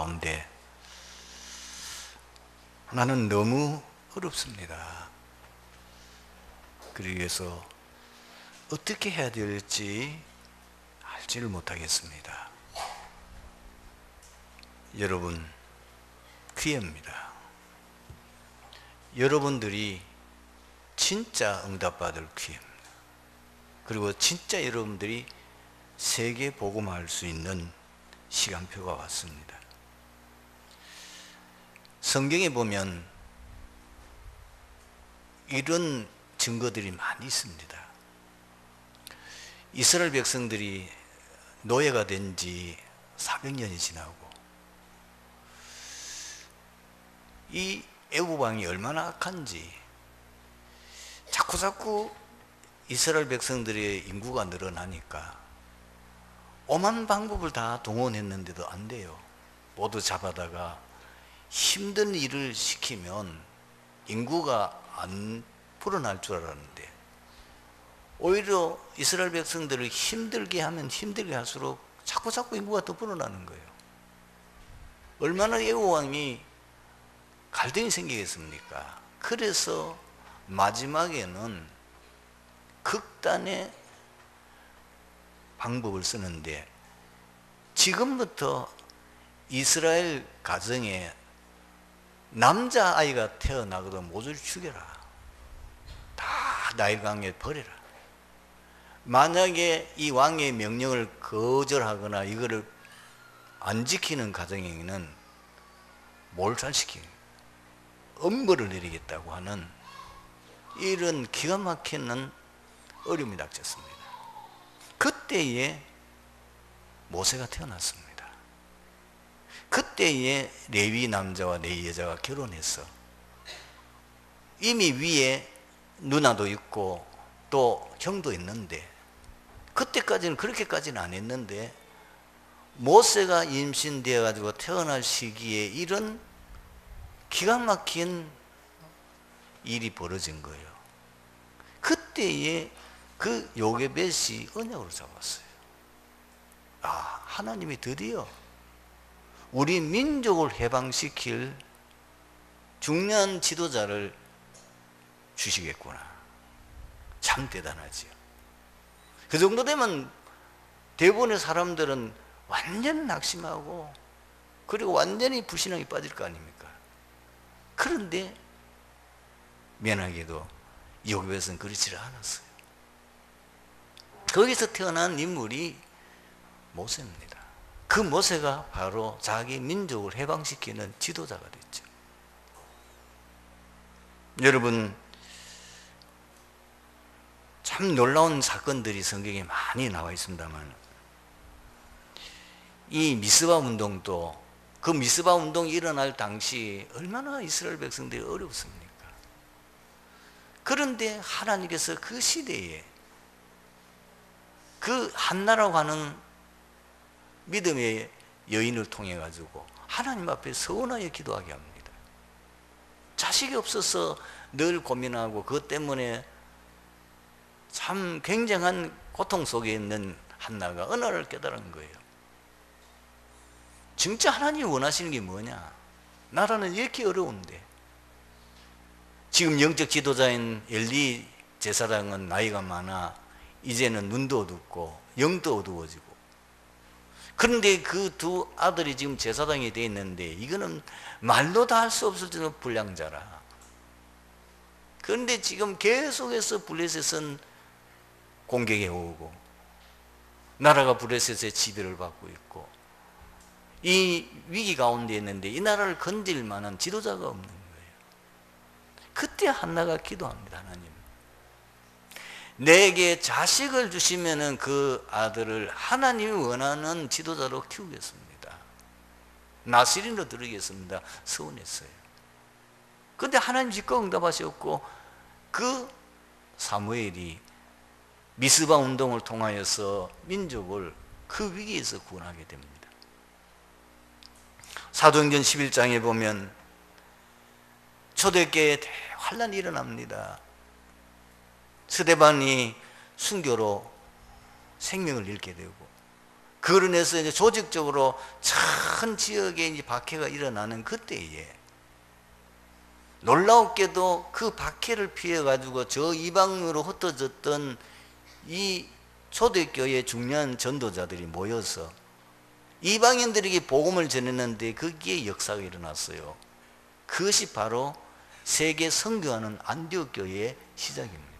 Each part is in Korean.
가운데 나는 너무 어렵습니다. 그러기 위해서 어떻게 해야 될지 알지를 못하겠습니다. 여러분, 기회입니다. 여러분들이 진짜 응답받을 기회입니다. 그리고 진짜 여러분들이 세계 복음할 수 있는 시간표가 왔습니다. 성경에 보면 이런 증거들이 많이 있습니다. 이스라엘 백성들이 노예가 된 지 400년이 지나고 이 애굽 왕이 얼마나 악한지 자꾸 이스라엘 백성들의 인구가 늘어나니까 오만 방법을 다 동원했는데도 안 돼요. 모두 잡아다가 힘든 일을 시키면 인구가 안 불어날 줄 알았는데 오히려 이스라엘 백성들을 힘들게 하면 힘들게 할수록 자꾸 인구가 더 불어나는 거예요. 얼마나 애굽 왕이 갈등이 생기겠습니까? 그래서 마지막에는 극단의 방법을 쓰는데 지금부터 이스라엘 가정에 남자아이가 태어나거든 모조리 죽여라. 다 나일강에 버려라. 만약에 이 왕의 명령을 거절하거나 이거를 안 지키는 가정에는 몰살시키는 엄벌을 내리겠다고 하는 이런 기가 막히는 어려움이 닥쳤습니다. 그때에 모세가 태어났습니다. 그때에 레위 남자와 레위 여자가 결혼해서 이미 위에 누나도 있고 또 형도 있는데 그때까지는 그렇게까지는 안 했는데 모세가 임신되어 가지고 태어날 시기에 이런 기가 막힌 일이 벌어진 거예요. 그때에 그 요게벳이 언약으로 잡았어요. 하나님이 드디어 우리 민족을 해방시킬 중요한 지도자를 주시겠구나. 참 대단하지요. 그 정도 되면 대부분의 사람들은 완전 낙심하고 그리고 완전히 불신앙에 빠질 거 아닙니까? 그런데 미안하게도 요게벳은 그렇지를 않았어요. 거기서 태어난 인물이 모세입니다. 그 모세가 바로 자기 민족을 해방시키는 지도자가 됐죠. 여러분, 참 놀라운 사건들이 성경에 많이 나와 있습니다만 이 미스바 운동도 그 미스바 운동이 일어날 당시 얼마나 이스라엘 백성들이 어려웠습니까? 그런데 하나님께서 그 시대에 그 한나라고 하는 믿음의 여인을 통해 가지고 하나님 앞에 서원하여 기도하게 합니다. 자식이 없어서 늘 고민하고 그것 때문에 참 굉장한 고통 속에 있는 한나가 어느 날 깨달은 거예요. 진짜 하나님이 원하시는 게 뭐냐? 나라는 이렇게 어려운데 지금 영적 지도자인 엘리 제사장은 나이가 많아 이제는 눈도 어둡고 영도 어두워지고 그런데 그 두 아들이 지금 제사장이 되어 있는데 이거는 말로 다 할 수 없을 정도로 불량자라. 그런데 지금 계속해서 블레셋은 공격해 오고 나라가 블레셋의 지배를 받고 있고 이 위기 가운데 있는데 이 나라를 건질 만한 지도자가 없는 거예요. 그때 한나가 기도합니다. 하나님, 내게 자식을 주시면은 그 아들을 하나님이 원하는 지도자로 키우겠습니다. 나시린으로 드리겠습니다. 서원했어요. 그런데 하나님 즉각 응답하셨고 그 사무엘이 미스바 운동을 통하여서 민족을 그 위기에서 구원하게 됩니다. 사도행전 11장에 보면 초대교회에 대환란이 일어납니다. 스데반이 순교로 생명을 잃게 되고 그로 인해서 이제 조직적으로 전 지역에 이제 박해가 일어나는 그때에 놀라웠게도 그 박해를 피해 가지고 저 이방으로 흩어졌던 이 초대교회의 중요한 전도자들이 모여서 이방인들에게 복음을 전했는데 거기에 역사가 일어났어요. 그것이 바로 세계 선교하는 안디옥 교회의 시작입니다.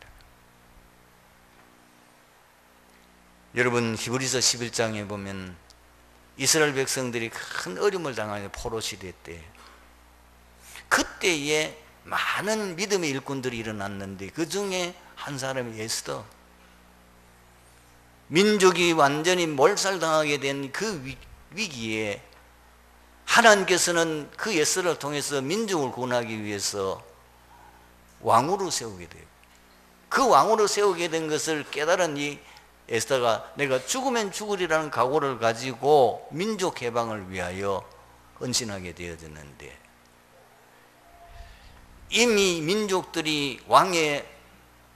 여러분, 히브리서 11장에 보면 이스라엘 백성들이 큰 어려움을 당하는 포로 시대 때, 그때에 많은 믿음의 일꾼들이 일어났는데 그 중에 한 사람이 에스더, 민족이 완전히 몰살당하게 된 그 위기에 하나님께서는 그 에스더를 통해서 민족을 구원하기 위해서 왕으로 세우게 돼요. 그 왕으로 세우게 된 것을 깨달은 이 에스더가 내가 죽으면 죽으리라는 각오를 가지고 민족 해방을 위하여 헌신하게 되어졌는데, 이미 민족들이 왕의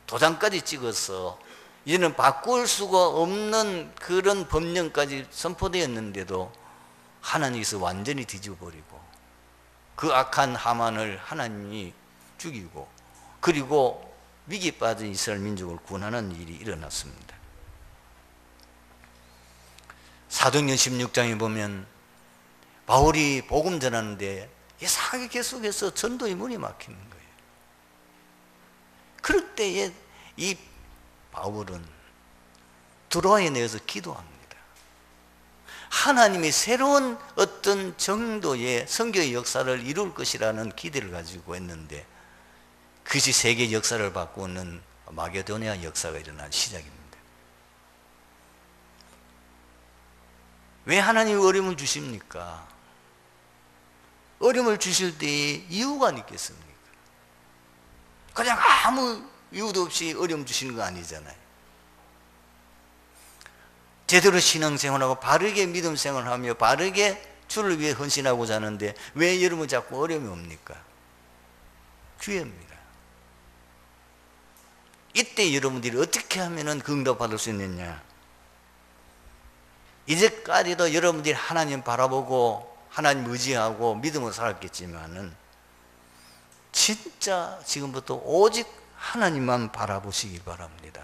도장까지 찍어서 이제는 바꿀 수가 없는 그런 법령까지 선포되었는데도 하나님께서 완전히 뒤집어버리고 그 악한 하만을 하나님이 죽이고, 그리고 위기에 빠진 이스라엘 민족을 구원하는 일이 일어났습니다. 사도행전 16장에 보면 바울이 복음 전하는데 이상하게 계속해서 전도의 문이 막히는 거예요. 그럴 때에 이 바울은 두로아에 내어서 기도합니다. 하나님이 새로운 어떤 정도의 선교의 역사를 이룰 것이라는 기대를 가지고 했는데, 그것이 세계 역사를 바꾸는 마게도니아 역사가 일어난 시작입니다. 왜 하나님이 어려움을 주십니까? 어려움을 주실 때에 이유가 있겠습니까? 그냥 아무 이유도 없이 어려움 주시는 거 아니잖아요. 제대로 신앙생활하고 바르게 믿음생활을 하며 바르게 주를 위해 헌신하고자 하는데 왜 여러분 자꾸 어려움이 옵니까? 기회입니다. 이때 여러분들이 어떻게 하면 그 응답 받을 수 있느냐? 이제까지도 여러분들이 하나님 바라보고 하나님 의지하고 믿음으로 살았겠지만은 진짜 지금부터 오직 하나님만 바라보시기 바랍니다.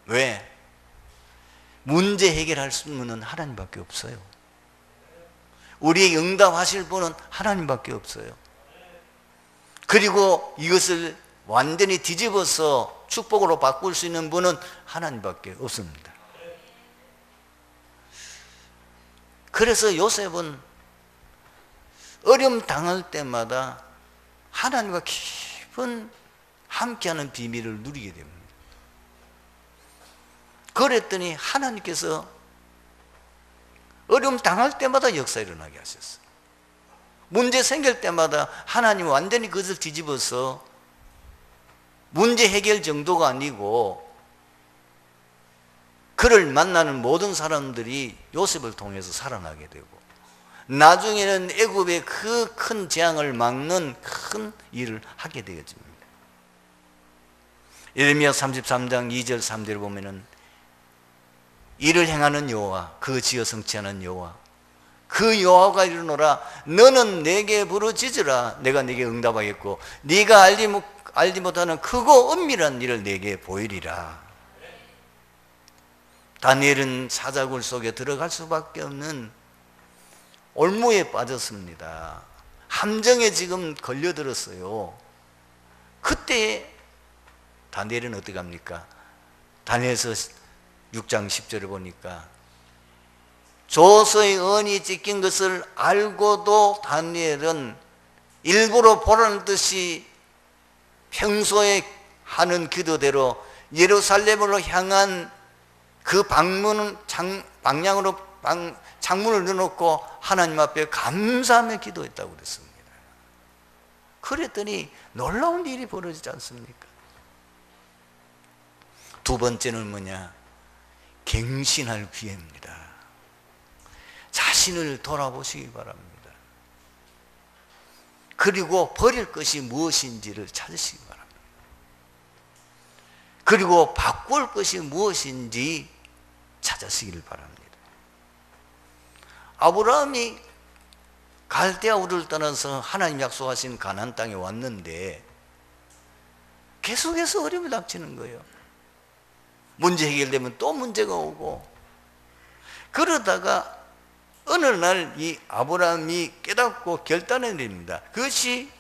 왜? 문제 해결할 수 있는 하나님밖에 없어요. 우리에게 응답하실 분은 하나님밖에 없어요. 그리고 이것을 완전히 뒤집어서 축복으로 바꿀 수 있는 분은 하나님밖에 없습니다. 그래서 요셉은 어려움 당할 때마다 하나님과 깊은 함께하는 비밀을 누리게 됩니다. 그랬더니 하나님께서 어려움 당할 때마다 역사 일어나게 하셨어요. 문제 생길 때마다 하나님은 완전히 그것을 뒤집어서 문제 해결 정도가 아니고 그를 만나는 모든 사람들이 요셉을 통해서 살아나게 되고, 나중에는 애굽의 그 큰 재앙을 막는 큰 일을 하게 되어집니다. 예레미야 33장 2절 3절을 보면은 이를 행하는 여호와, 그 지어 성취하는 여호와, 그 여호와가 이르노라, 너는 내게 부르짖으라, 내가 네게 응답하겠고 네가 알지 못하는 크고 은밀한 일을 네게 보이리라. 다니엘은 사자굴 속에 들어갈 수밖에 없는 올무에 빠졌습니다. 함정에 지금 걸려들었어요. 그때 다니엘은 어떻게 합니까? 다니엘서 6장 10절을 보니까 조서의 언이 찍힌 것을 알고도 다니엘은 일부러 보라는 듯이 평소에 하는 기도대로 예루살렘으로 향한 그 방향으로 창문을 넣어놓고 하나님 앞에 감사하며 기도했다고 그랬습니다. 그랬더니 놀라운 일이 벌어지지 않습니까? 두 번째는 뭐냐? 갱신할 기회입니다. 자신을 돌아보시기 바랍니다. 그리고 버릴 것이 무엇인지를 찾으시기 바랍니다. 그리고 바꿀 것이 무엇인지 찾으시기를 바랍니다. 아브라함이 갈대아 우르를 떠나서 하나님 약속하신 가나안 땅에 왔는데 계속해서 어려움이 닥치는 거예요. 문제 해결되면 또 문제가 오고, 그러다가 어느 날 이 아브라함이 깨닫고 결단을 내립니다. 그것이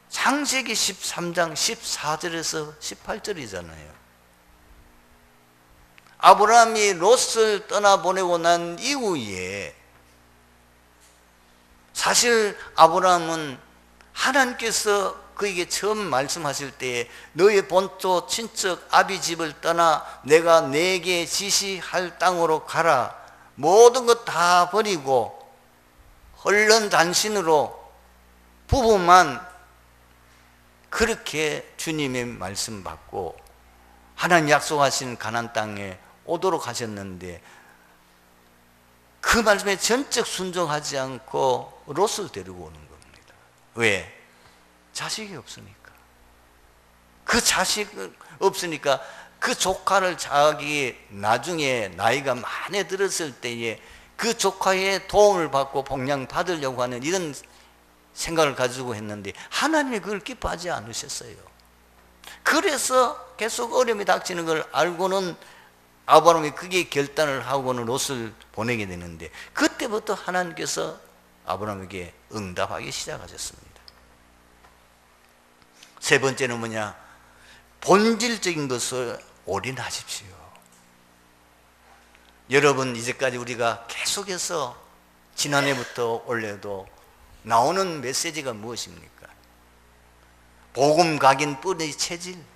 창세기 13장 14절에서 18절이잖아요. 아브라함이 롯을 떠나보내고 난 이후에 사실 아브라함은 하나님께서 그에게 처음 말씀하실 때에 너의 본토 친척 아비 집을 떠나 내가 내게 지시할 땅으로 가라, 모든 것 다 버리고 헐른 단신으로 부부만 그렇게 주님의 말씀 받고 하나님 약속하신 가나안 땅에 오도록 하셨는데, 그 말씀에 전적 순종하지 않고 롯을 데리고 오는 겁니다. 왜? 자식이 없으니까. 그 자식 없으니까 그 조카를 자기 나중에 나이가 많이 들었을 때에 그 조카의 도움을 받고 복양 받으려고 하는 이런 생각을 가지고 했는데 하나님이 그걸 기뻐하지 않으셨어요. 그래서 계속 어려움이 닥치는 걸 알고는 아브라함이 그게 결단을 하고는 롯을 보내게 되는데, 그때부터 하나님께서 아브라함에게 응답하기 시작하셨습니다. 세 번째는 뭐냐? 본질적인 것을 올인하십시오. 여러분, 이제까지 우리가 계속해서 지난해부터 올해도 나오는 메시지가 무엇입니까? 복음 각인 뿌리 체질.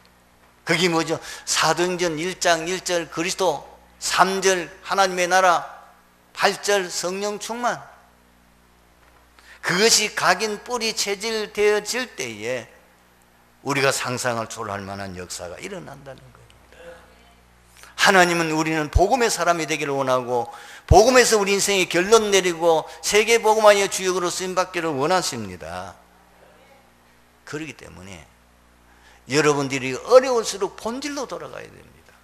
그게 뭐죠? 사도행전 1장 1절 그리스도, 3절 하나님의 나라, 8절 성령 충만. 그것이 각인 뿌리 체질 되어질 때에 우리가 상상을 초월할 만한 역사가 일어난다는 겁니다. 하나님은 우리는 복음의 사람이 되기를 원하고 복음에서 우리 인생의 결론 내리고 세계 복음화의 주역으로 쓰임받기를 원하십니다. 그렇기 때문에 여러분들이 어려울수록 본질로 돌아가야 됩니다.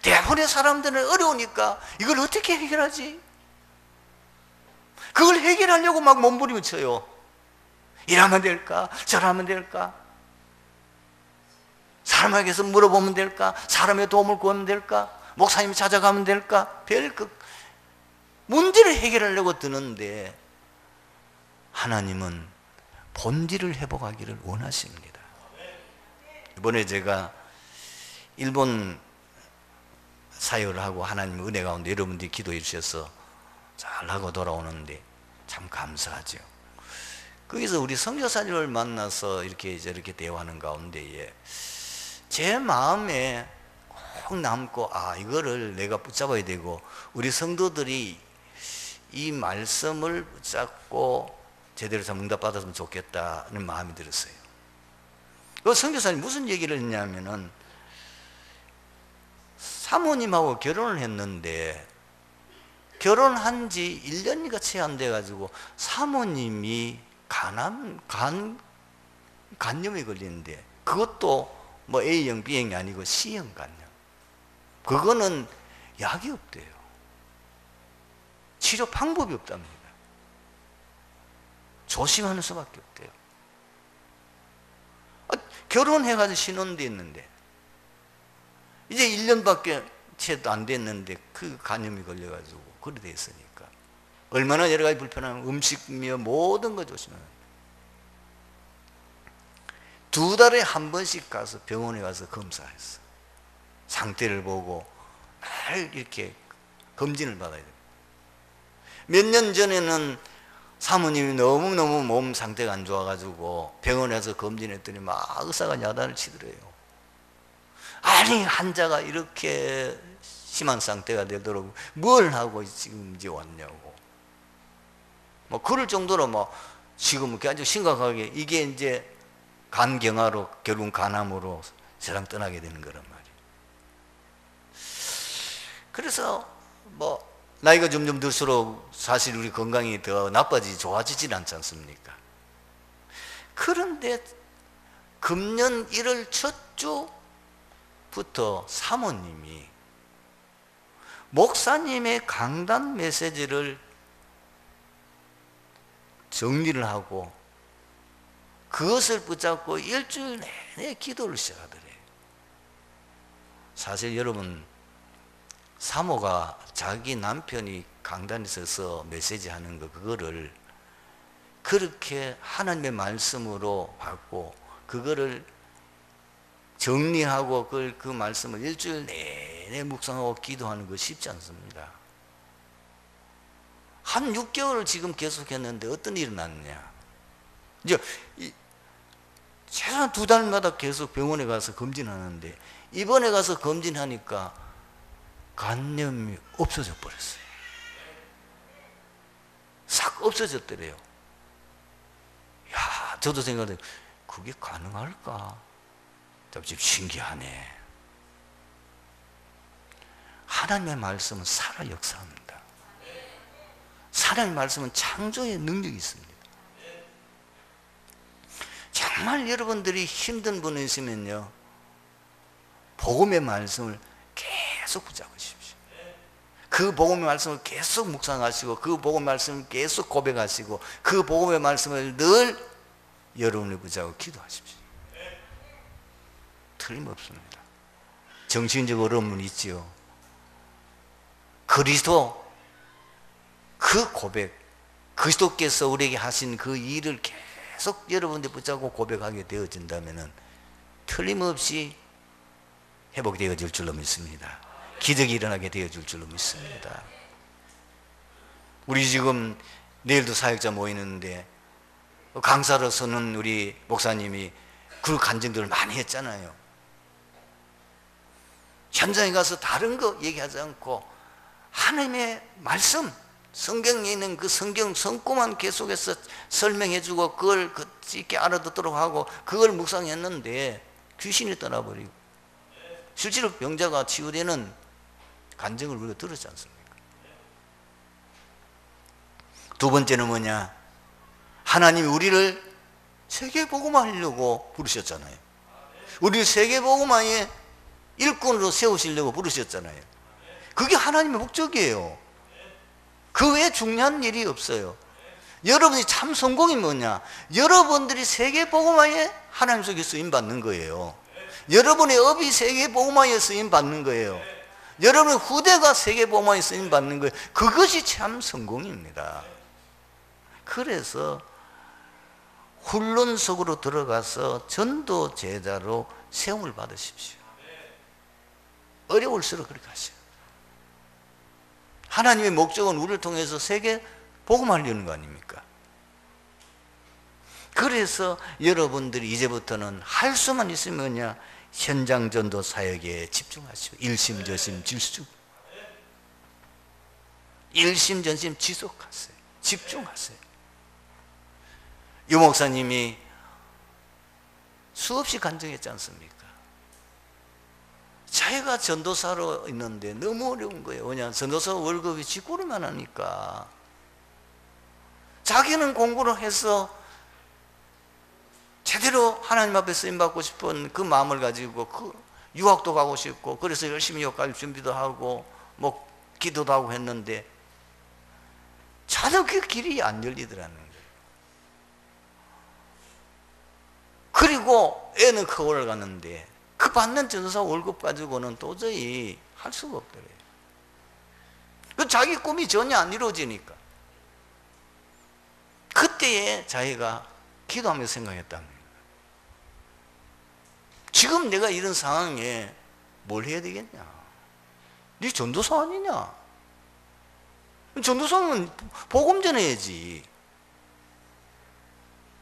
대부분의 사람들은 어려우니까 이걸 어떻게 해결하지? 그걸 해결하려고 막 몸부림을 쳐요. 이러면 될까? 저러면 될까? 사람에게서 물어보면 될까? 사람의 도움을 구하면 될까? 목사님 찾아가면 될까? 문제를 해결하려고 드는데 하나님은 본질을 회복하기를 원하십니다. 이번에 제가 일본 사역을 하고 하나님 은혜 가운데 여러분들이 기도해 주셔서 잘하고 돌아오는데 참 감사하죠. 거기서 우리 선교사님을 만나서 이렇게 저렇게 대화하는 가운데에 제 마음에 꼭 남고, 이거를 내가 붙잡아야 되고 우리 성도들이 이 말씀을 붙잡고 제대로 좀 응답받았으면 좋겠다는 마음이 들었어요. 그 선교사님 무슨 얘기를 했냐면은 사모님하고 결혼을 했는데 결혼한 지 1년이가 채 안 돼가지고 사모님이 간염이 걸리는데, 그것도 뭐 A형, B형이 아니고 C형 간염. 그거는 약이 없대요. 치료 방법이 없답니다. 조심하는 수밖에 없대요. 결혼해가지고 신혼도 했는데 이제 1년밖에 채도 안 됐는데 그 간염이 걸려가지고 그래 됐으니까 얼마나 여러 가지 불편한 음식며 모든 거 조심해야 합니다. 2달에 한 번씩 가서 병원에 가서 검사했어. 상태를 보고 늘 이렇게 검진을 받아야 됩니다. 몇 년 전에는 사모님이 너무너무 몸 상태가 안 좋아가지고 병원에서 검진했더니 막 의사가 야단을 치더래요. 아니, 환자가 이렇게 심한 상태가 되도록 뭘 하고 지금 이제 왔냐고. 뭐 그럴 정도로 뭐 지금 아주 심각하게 이게 이제 간경화로 결국 간암으로 세상 떠나게 되는 거란 말이에요. 그래서 뭐 나이가 점점 들수록 사실 우리 건강이 더 나빠지지 좋아지진 않지 않습니까? 그런데 금년 1월 첫 주부터 사모님이 목사님의 강단 메시지를 정리를 하고 그것을 붙잡고 일주일 내내 기도를 시작하더래요. 사실 여러분, 사모가 자기 남편이 강단에 서서 메시지 하는 거, 그거를 그렇게 하나님의 말씀으로 받고 그거를 정리하고 그 말씀을 일주일 내내 묵상하고 기도하는 거 쉽지 않습니다. 한 6개월을 지금 계속했는데 어떤 일이 났느냐. 이제 최소한 2달마다 계속 병원에 가서 검진하는데 이번에 가서 검진하니까 간염이 없어져 버렸어요. 싹 없어졌더래요. 야, 저도 생각해요. 그게 가능할까? 좀 신기하네. 하나님의 말씀은 살아 역사합니다. 하나님의 말씀은 창조의 능력이 있습니다. 정말 여러분들이 힘든 분이시면요, 복음의 말씀을 계속 붙잡으십시오. 그 복음의 말씀을 계속 묵상하시고 그 복음의 말씀을 계속 고백하시고 그 복음의 말씀을 늘 여러분이 붙잡고 기도하십시오. 틀림없습니다. 정신적 어려움은 있지요. 그리스도 그 고백, 그리스도께서 우리에게 하신 그 일을 계속 여러분들이 붙잡고 고백하게 되어진다면 틀림없이 회복이 되어질 줄로 믿습니다. 기적이 일어나게 되어질 줄로 믿습니다. 우리 지금 내일도 사역자 모이는데 강사로서는 우리 목사님이 그 간증들을 많이 했잖아요. 현장에 가서 다른 거 얘기하지 않고 하나님의 말씀, 성경에 있는 그 성경 성구만 계속해서 설명해주고 그걸 쉽게 알아듣도록 하고 그걸 묵상했는데 귀신이 떠나버리고 실제로 병자가 치유되는 간증을 우리가 들었지 않습니까? 두 번째는 뭐냐? 하나님이 우리를 세계복음화 하려고 부르셨잖아요. 우리를 세계복음화의 일꾼으로 세우시려고 부르셨잖아요. 그게 하나님의 목적이에요. 그 외에 중요한 일이 없어요. 여러분이 참 성공이 뭐냐? 여러분들이 세계복음화에 하나님 속에 쓰임받는 거예요. 여러분의 업이 세계복음화에 쓰임받는 거예요. 여러분의 후대가 세계복음화에 쓰임받는 거예요. 그것이 참 성공입니다. 그래서 훈련속으로 들어가서 전도 제자로 세움을 받으십시오. 어려울수록 그렇게 하세요. 하나님의 목적은 우리를 통해서 세계 복음하려는 거 아닙니까? 그래서 여러분들이 이제부터는 할 수만 있으면 뭐냐? 현장 전도 사역에 집중하시오. 일심전심 질주. 일심전심 지속하세요. 집중하세요. 유 목사님이 수없이 간증했지 않습니까? 자기가 전도사로 있는데 너무 어려운 거예요. 왜냐? 전도사 월급이 쥐꼬리만 하니까. 자기는 공부를 해서 제대로 하나님 앞에 쓰임받고 싶은 그 마음을 가지고 유학도 가고 싶고 그래서 열심히 유학 갈 준비도 하고 뭐 기도도 하고 했는데 전혀 그 길이 안 열리더라는 거예요. 그리고 애는 커오를 갔는데 그 받는 전도사 월급 가지고는 도저히 할 수가 없더래요. 그 자기 꿈이 전혀 안 이루어지니까. 그때에 자기가 기도하면서 생각했답니다. 지금 내가 이런 상황에 뭘 해야 되겠냐? 네 전도사 아니냐? 전도사는 복음 전해야지.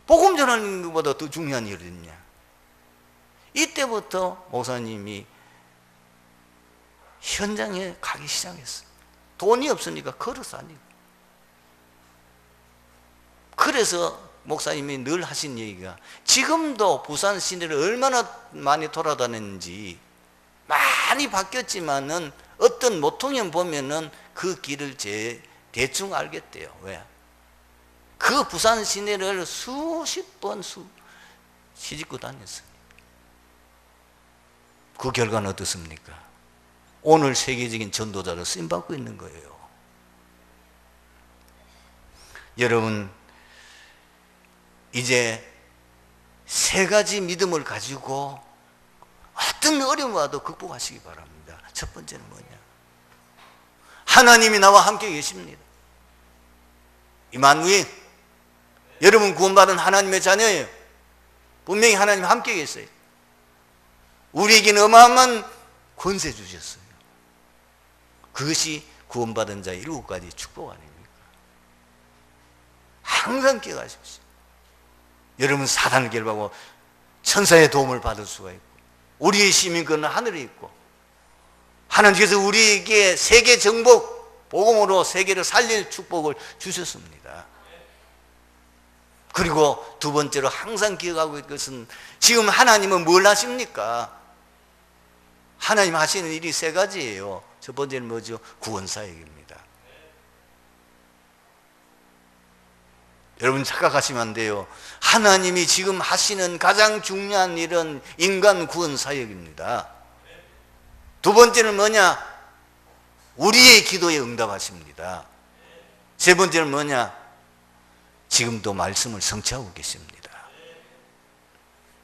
복음 전하는 것보다 더 중요한 일이 있냐? 이때부터 목사님이 현장에 가기 시작했어요. 돈이 없으니까 걸어서 다니고. 그래서 목사님이 늘 하신 얘기가 지금도 부산 시내를 얼마나 많이 돌아다녔는지 많이 바뀌었지만은 어떤 모통형 보면은 그 길을 대충 알겠대요. 왜? 그 부산 시내를 수십 번 시집고 다녔어요. 그 결과는 어떻습니까? 오늘 세계적인 전도자로 쓰임받고 있는 거예요. 여러분, 이제 세 가지 믿음을 가지고 어떤 어려움 와도 극복하시기 바랍니다. 첫 번째는 뭐냐? 하나님이 나와 함께 계십니다. 이만우인, 여러분 구원받은 하나님의 자녀예요. 분명히 하나님 함께 계세요. 우리에게는 어마어마한 권세 주셨어요. 그것이 구원받은 자의 7가지 축복 아닙니까? 항상 기억하십시오. 여러분, 사단을 결박하고 천사의 도움을 받을 수가 있고, 우리의 시민권은 하늘에 있고, 하나님께서 우리에게 세계 정복, 복음으로 세계를 살릴 축복을 주셨습니다. 그리고 두 번째로 항상 기억하고 있는 것은, 지금 하나님은 뭘 하십니까? 하나님 하시는 일이 세 가지예요. 첫 번째는 뭐죠? 구원사역입니다. 여러분 착각하시면 안 돼요. 하나님이 지금 하시는 가장 중요한 일은 인간 구원사역입니다. 두 번째는 뭐냐? 우리의 기도에 응답하십니다. 세 번째는 뭐냐? 지금도 말씀을 성취하고 계십니다.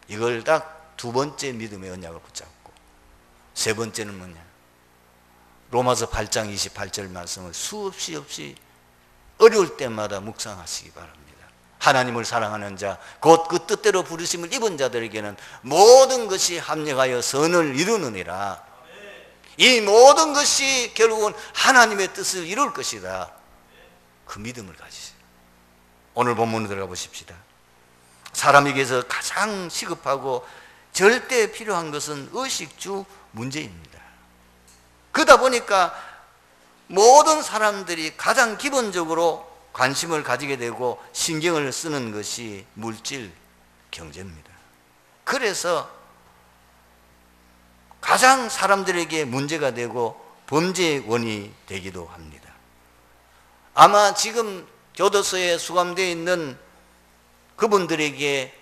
이걸 딱 두 번째 믿음의 언약을 붙잡고, 세 번째는 뭐냐? 로마서 8장 28절 말씀을 수없이 없이 어려울 때마다 묵상하시기 바랍니다. 하나님을 사랑하는 자, 곧 그 뜻대로 부르심을 입은 자들에게는 모든 것이 합력하여 선을 이루느니라. 이 모든 것이 결국은 하나님의 뜻을 이룰 것이다. 그 믿음을 가지세요. 오늘 본문으로 들어가 보십시다. 사람에게서 가장 시급하고 절대 필요한 것은 의식주 문제입니다. 그러다 보니까 모든 사람들이 가장 기본적으로 관심을 가지게 되고 신경을 쓰는 것이 물질 경제입니다. 그래서 가장 사람들에게 문제가 되고 범죄의 원인이 되기도 합니다. 아마 지금 교도소에 수감되어 있는 그분들에게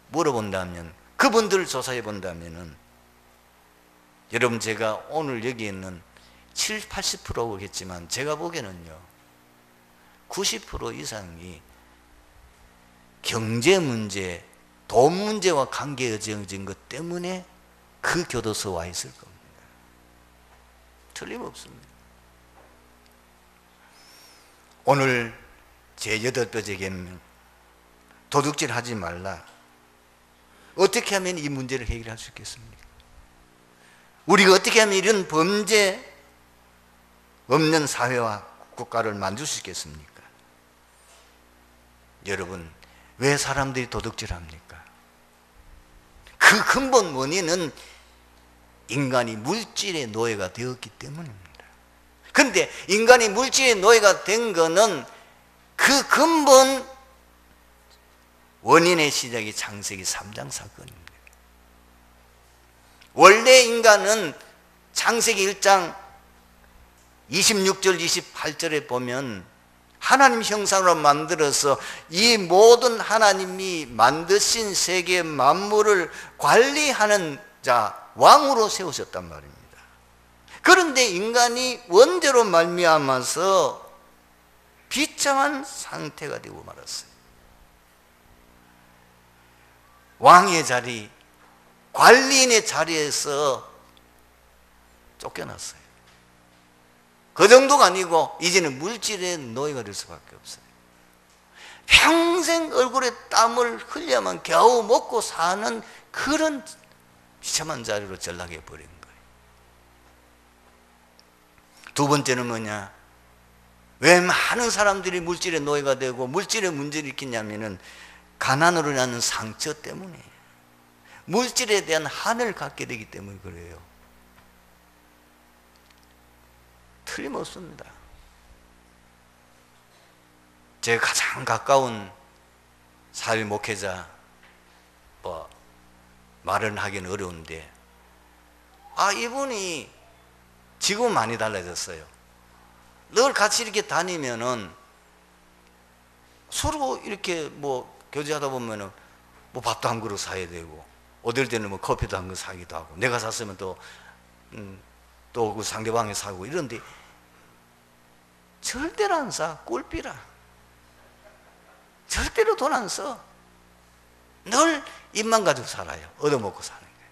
물어본다면, 그분들을 조사해 본다면은, 여러분 제가 오늘 여기 있는 70, 80%겠지만 제가 보기에는요 90% 이상이 경제 문제, 돈 문제와 관계되어진 것 때문에 그 교도소에 와 있을 겁니다. 틀림없습니다. 오늘 제 8번째 계명, 도둑질 하지 말라. 어떻게 하면 이 문제를 해결할 수 있겠습니까? 우리가 어떻게 하면 이런 범죄 없는 사회와 국가를 만들 수 있겠습니까? 여러분, 왜 사람들이 도둑질합니까? 그 근본 원인은 인간이 물질의 노예가 되었기 때문입니다. 그런데 인간이 물질의 노예가 된 것은 그 근본 원인의 시작이 창세기 3장 사건입니다. 원래 인간은 창세기 1장 26절 28절에 보면 하나님 형상으로 만들어서 이 모든 하나님이 만드신 세계 만물을 관리하는 자, 왕으로 세우셨단 말입니다. 그런데 인간이 원죄로 말미암아서 비참한 상태가 되고 말았어요. 왕의 자리, 관리인의 자리에서 쫓겨났어요. 그 정도가 아니고 이제는 물질의 노예가 될 수밖에 없어요. 평생 얼굴에 땀을 흘려야만 겨우 먹고 사는 그런 비참한 자리로 전락해 버린 거예요. 두 번째는 뭐냐? 왜 많은 사람들이 물질의 노예가 되고 물질의 문제를 일으키냐면은 가난으로 인한 상처 때문에, 물질에 대한 한을 갖게 되기 때문에 그래요. 틀림없습니다. 제 가장 가까운 사회 목회자, 말은 하기는 어려운데, 이분이 지금 많이 달라졌어요. 늘 같이 이렇게 다니면은 서로 이렇게 교제하다 보면은 밥도 한 그릇 사야 되고, 어떨 때는 커피도 한 그릇 사기도 하고, 내가 샀으면 또 또 그 상대방이 사고 이런데 절대로 안 사. 꿀비라. 절대로 돈 안 써. 늘 입만 가지고 살아요. 얻어먹고 사는 거예요.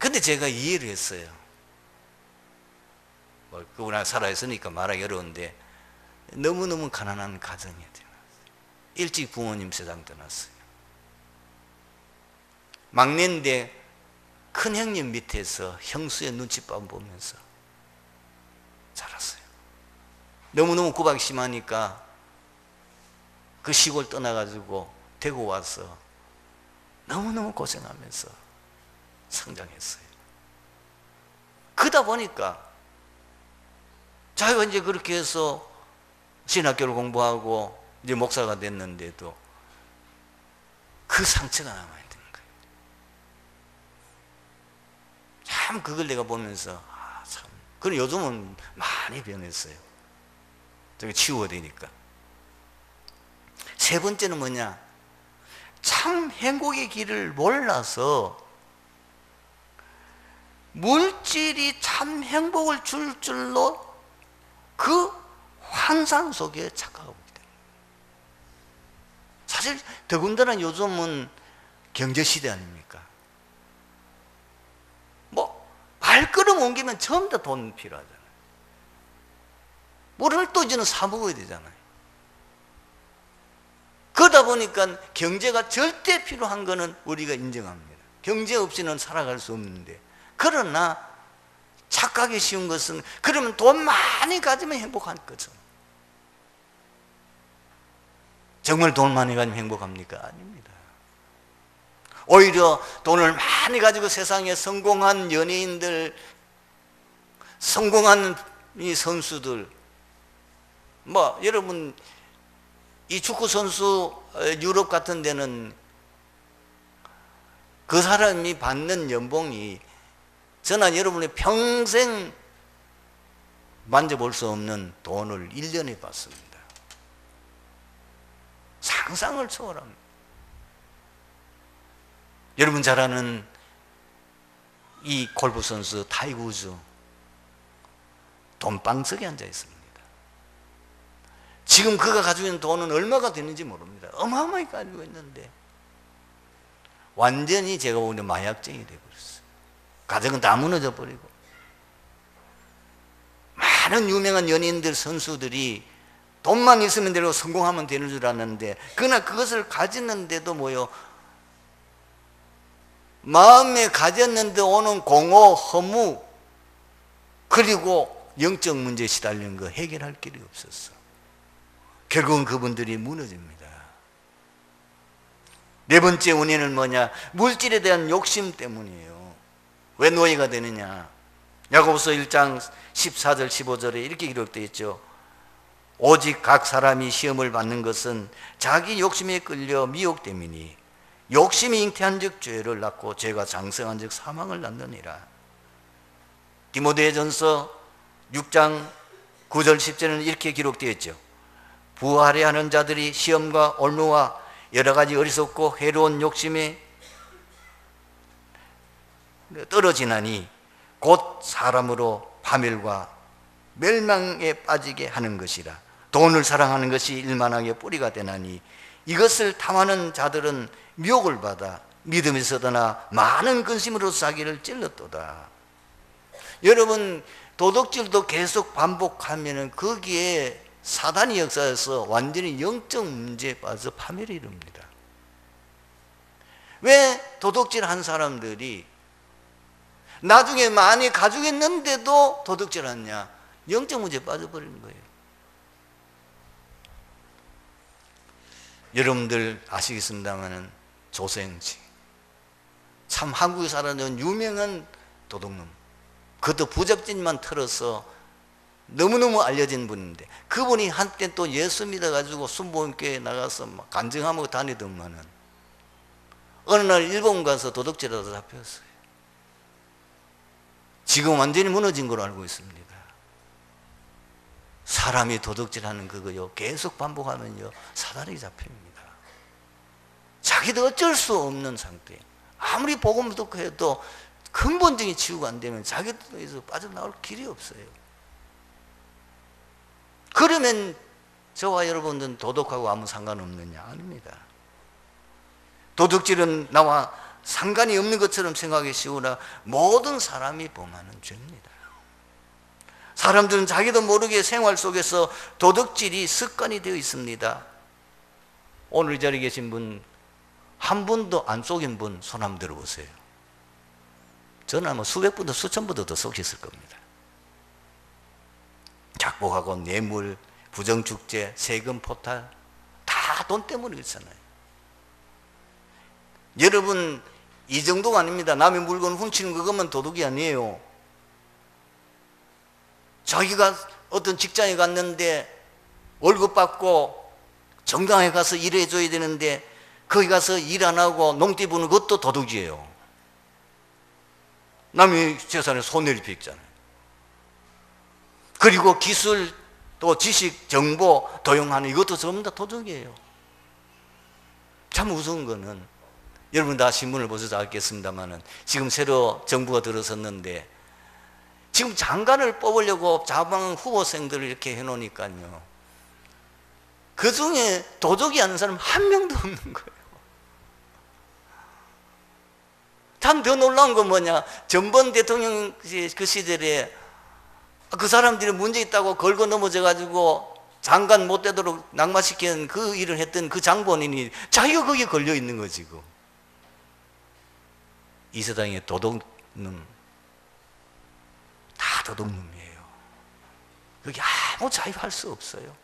근데 제가 이해를 했어요. 뭐 그분하고 살아있으니까 말하기 어려운데 너무너무 가난한 가정이 태어났어요. 일찍 부모님 세상 떠났어요. 막내인데 큰 형님 밑에서 형수의 눈칫밥 보면서 자랐어요. 너무너무 구박이 심하니까 그 시골 떠나가지고 대구 와서 너무너무 고생하면서 성장했어요. 그러다 보니까 자기가 이제 그렇게 해서 신학교를 공부하고 이제 목사가 됐는데도 그 상처가 남아있는 거예요. 참 그걸 내가 보면서 참. 그럼 요즘은 많이 변했어요. 저기 치워야 되니까. 세 번째는 뭐냐? 참 행복의 길을 몰라서 물질이 참 행복을 줄 줄로 그 환상 속에 착각하고 있다. 사실 더군다나 요즘은 경제시대 아닙니까? 뭐 발걸음 옮기면 전부 다 돈 필요하잖아요. 뭐를 또 이제는 사 먹어야 되잖아요. 그러다 보니까 경제가 절대 필요한 거는 우리가 인정합니다. 경제 없이는 살아갈 수 없는데, 그러나 착각이 쉬운 것은 그러면 돈 많이 가지면 행복한 거죠. 정말 돈 많이 가지면 행복합니까? 아닙니다. 오히려 돈을 많이 가지고 세상에 성공한 연예인들, 성공한 이 선수들, 뭐 여러분 이 축구 선수 유럽 같은 데는 그 사람이 받는 연봉이 저는 여러분이 평생 만져볼 수 없는 돈을 1년에 받습니다. 상상을 초월합니다. 여러분 잘 아는 이 골프 선수 타이거 우즈, 돈방석에 앉아 있습니다. 지금 그가 가지고 있는 돈은 얼마가 되는지 모릅니다. 어마어마하게 가지고 있는데 완전히 제가 보기에 마약쟁이 되어버렸어요. 가정은 다 무너져 버리고, 많은 유명한 연예인들, 선수들이 돈만 있으면 되고 성공하면 되는 줄 알았는데, 그러나 그것을 가졌는데도 뭐요, 마음에 가졌는데 오는 공허, 허무, 그리고 영적 문제에 시달리는 거 해결할 길이 없었어. 결국은 그분들이 무너집니다. 네 번째 원인은 뭐냐? 물질에 대한 욕심 때문이에요. 왜 노예가 되느냐? 야고보서 1장 14절 15절에 이렇게 기록되어 있죠. 오직 각 사람이 시험을 받는 것은 자기 욕심에 끌려 미혹됨이니 욕심이 잉태한즉 죄를 낳고 죄가 장성한즉 사망을 낳느니라. 디모데전서 6장 9절 10절에는 이렇게 기록되어 있죠. 부활해 하는 자들이 시험과 올무와 여러 가지 어리석고 해로운 욕심에 떨어지나니 곧 사람으로 파멸과 멸망에 빠지게 하는 것이라. 돈을 사랑하는 것이 일만하게 뿌리가 되나니 이것을 탐하는 자들은 미혹을 받아 믿음에서 떠나 많은 근심으로 자기를 찔렀도다. 여러분 도덕질도 계속 반복하면 거기에 사단이 역사해서 완전히 영적 문제에 빠져 파멸이 이릅니다. 왜 도덕질 한 사람들이 나중에 많이 가지고 있는데도 도덕질 하냐? 영적 문제에 빠져버리는 거예요. 여러분들 아시겠습니다마는 조세영지, 참 한국에 살아있는 유명한 도둑놈, 그것도 부적진만 털어서 너무너무 알려진 분인데, 그분이 한때 또 예수 믿어가지고 순복음교회에 나가서 막 간증하고 다니더만은 어느 날 일본 가서 도둑질하다 잡혔어요. 지금 완전히 무너진 걸로 알고 있습니다. 사람이 도둑질하는 그거요 계속 반복하면요 사단이 잡힙니다. 자기도 어쩔 수 없는 상태. 아무리 복음 듣고 해도 근본적인 치유가 안 되면 자기들에서 빠져나올 길이 없어요. 그러면 저와 여러분들은 도덕하고 아무 상관없느냐? 아닙니다. 도덕질은 나와 상관이 없는 것처럼 생각하기 쉬우나 모든 사람이 범하는 죄입니다. 사람들은 자기도 모르게 생활 속에서 도덕질이 습관이 되어 있습니다. 오늘 이 자리에 계신 분 한 분도 안 속인 분 손 한번 들어보세요. 저는 아마 수백 분도 수천 분도 더 속였을 겁니다. 작곡하고 뇌물, 부정축제, 세금 포탈 다 돈 때문에 그렇잖아요. 여러분 이 정도가 아닙니다. 남의 물건 훔치는 그것만 도둑이 아니에요. 자기가 어떤 직장에 갔는데 월급 받고 정당에 가서 일해줘야 되는데 거기 가서 일 안 하고 농띠 부는 것도 도둑이에요. 남의 재산에 손해를 빚잖아요. 그리고 기술 또 지식, 정보 도용하는 이것도 전부 다 도둑이에요. 참 무서운 거는 여러분 다 신문을 보셔서 알겠습니다만은 지금 새로 정부가 들어섰는데 지금 장관을 뽑으려고 자방 후보생들을 이렇게 해놓으니까요. 그 중에 도둑이 아닌 사람 한 명도 없는 거예요. 참 더 놀라운 건 뭐냐? 전번 대통령 그 시절에 그 사람들이 문제 있다고 걸고 넘어져 가지고 장관 못 되도록 낙마시키는 그 일을 했던 그 장본인이 자기가 거기에 걸려 있는 거 지금. 이 세상에 도둑놈 다 도둑놈이에요. 그게 아무 자유할 수 없어요.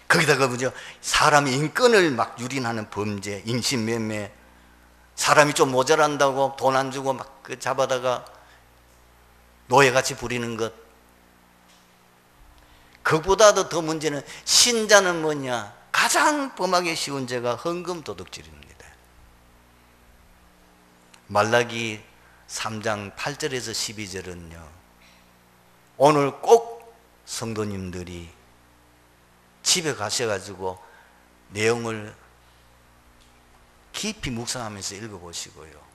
거기다가 뭐죠? 사람의 인권을 막 유린하는 범죄, 인신매매, 사람이 좀 모자란다고 돈 안 주고 막 그 잡아다가 노예같이 부리는 것. 그보다도 더 문제는 신자는 뭐냐? 가장 범하기 쉬운 죄가 헌금 도둑질입니다. 말라기 3장 8절에서 12절은요. 오늘 꼭 성도님들이 집에 가셔가지고 내용을 깊이 묵상하면서 읽어보시고요.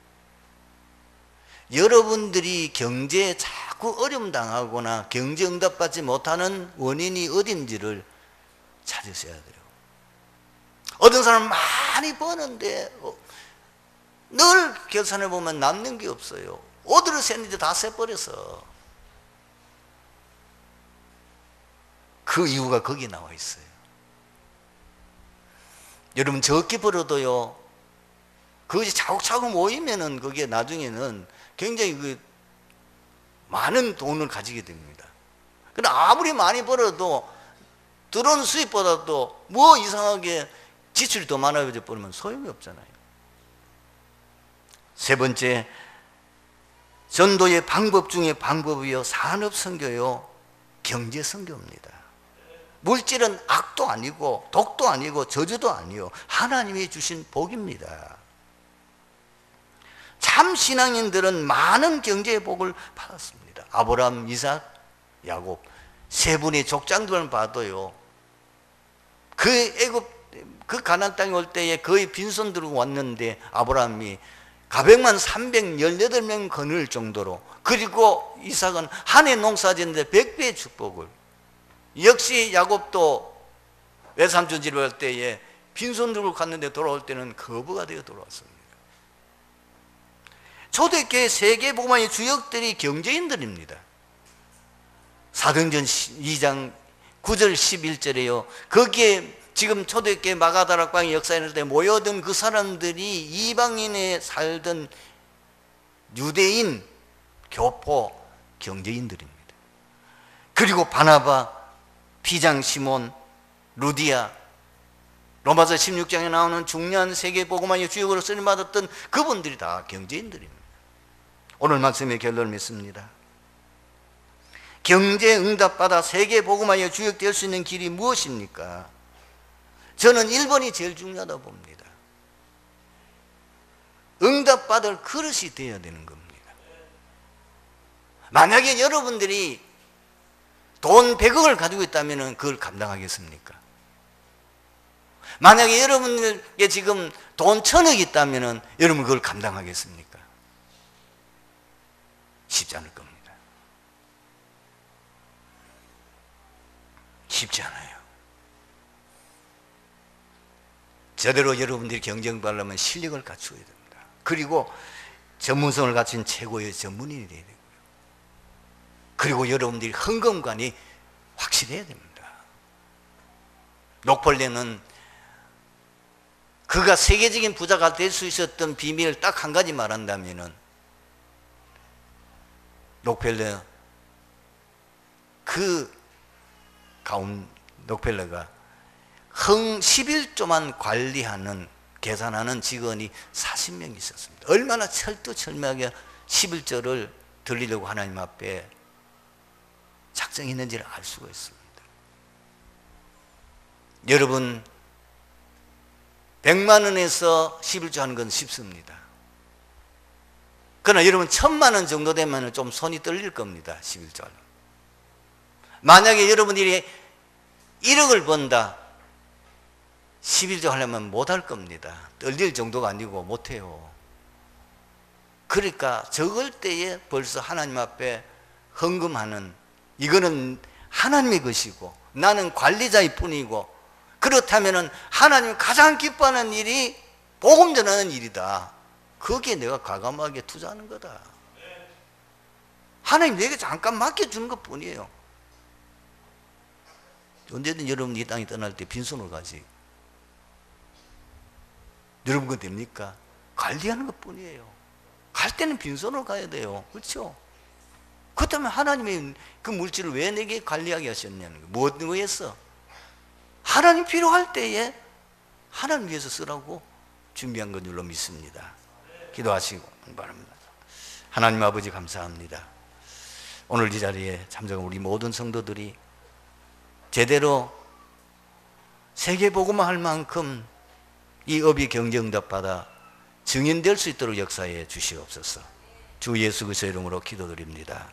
여러분들이 경제에 자꾸 어려움 당하거나 경제 응답받지 못하는 원인이 어딘지를 찾으셔야 돼요. 어떤 사람은 많이 버는데 늘 계산해 보면 남는 게 없어요. 어디로 샜는지 다 새버려서. 그 이유가 거기 나와 있어요. 여러분 적게 벌어도요, 그것이 차곡차곡 모이면은 그게 나중에는 굉장히 많은 돈을 가지게 됩니다. 그러나 아무리 많이 벌어도 들어오는 수입보다도 뭐 이상하게 지출이 더 많아져 버리면 소용이 없잖아요. 세 번째, 전도의 방법 중에 방법이요, 산업선교요, 경제선교입니다. 물질은 악도 아니고 독도 아니고 저주도 아니요, 하나님이 주신 복입니다. 참 신앙인들은 많은 경제의 복을 받았습니다. 아브라함, 이삭, 야곱 세 분의 족장들만 봐도요, 그 가나안 땅에 올 때에 거의 빈손 들고 왔는데 아브라함이 가백만 318명 거느릴 정도로, 그리고 이삭은 한 해 농사짓는데 100배의 축복을, 역시 야곱도 외삼촌 집에 갈 때에 빈손 들고 갔는데 돌아올 때는 거부가 되어 돌아왔습니다. 초대교회 세계복음화의 주역들이 경제인들입니다. 사도행전 2장 9절 11절에요. 거기에 지금 초대교회 마가다락방의 역사에 모여든 그 사람들이 이방인에 살던 유대인, 교포, 경제인들입니다. 그리고 바나바, 피장 시몬, 루디아, 로마서 16장에 나오는 중요한 세계복음화의 주역으로 쓰임받았던 그분들이 다 경제인들입니다. 오늘 말씀의 결론을 맺습니다. 경제 응답받아 세계복음화의 주역 될 수 있는 길이 무엇입니까? 저는 1번이 제일 중요하다고 봅니다. 응답받을 그릇이 되어야 되는 겁니다. 만약에 여러분들이 돈 100억을 가지고 있다면 그걸 감당하겠습니까? 만약에 여러분에게 지금 돈 1,000억 있다면 여러분 그걸 감당하겠습니까? 쉽지 않을 겁니다. 쉽지 않아요. 제대로 여러분들이 경쟁하려면 실력을 갖추어야 됩니다. 그리고 전문성을 갖춘 최고의 전문인이 되어야 되고요. 그리고 여러분들이 헌금관이 확실해야 됩니다. 록펠러는 그가 세계적인 부자가 될 수 있었던 비밀을 딱 한 가지 말한다면은, 록펠러 록펠러가 11조만 관리하는, 계산하는 직원이 40명 있었습니다. 얼마나 철두철미하게 11조를 들리려고 하나님 앞에 작정했는지를 알 수가 있습니다. 여러분, 100만 원에서 11조 하는 건 쉽습니다. 그러나 여러분 1,000만 원 정도 되면 좀 손이 떨릴 겁니다. 11조. 만약에 여러분들이 1억을 번다, 11조 하려면 못할 겁니다. 떨릴 정도가 아니고 못해요. 그러니까 적을 때에 벌써 하나님 앞에 헌금하는, 이거는 하나님의 것이고 나는 관리자일 뿐이고, 그렇다면 하나님이 가장 기뻐하는 일이 복음 전하는 일이다. 거기에 내가 과감하게 투자하는 거다. 하나님 내게 잠깐 맡겨주는 것 뿐이에요. 언제든 여러분 이 땅에 떠날 때 빈손으로 가지. 여러분 그거 됩니까? 관리하는 것 뿐이에요. 갈 때는 빈손으로 가야 돼요. 그렇죠? 그렇다면 하나님이 그 물질을 왜 내게 관리하게 하셨냐는 거예요. 무엇 위해서? 하나님 필요할 때에 하나님 위해서 쓰라고 준비한 건 줄로 믿습니다. 기도하시고 바랍니다. 하나님 아버지 감사합니다. 오늘 이 자리에 참석한 우리 모든 성도들이 제대로 세계복음화 할 만큼 이 업이 경쟁답받아 증인될 수 있도록 역사해 주시옵소서. 주 예수 그리스도의 이름으로 기도드립니다.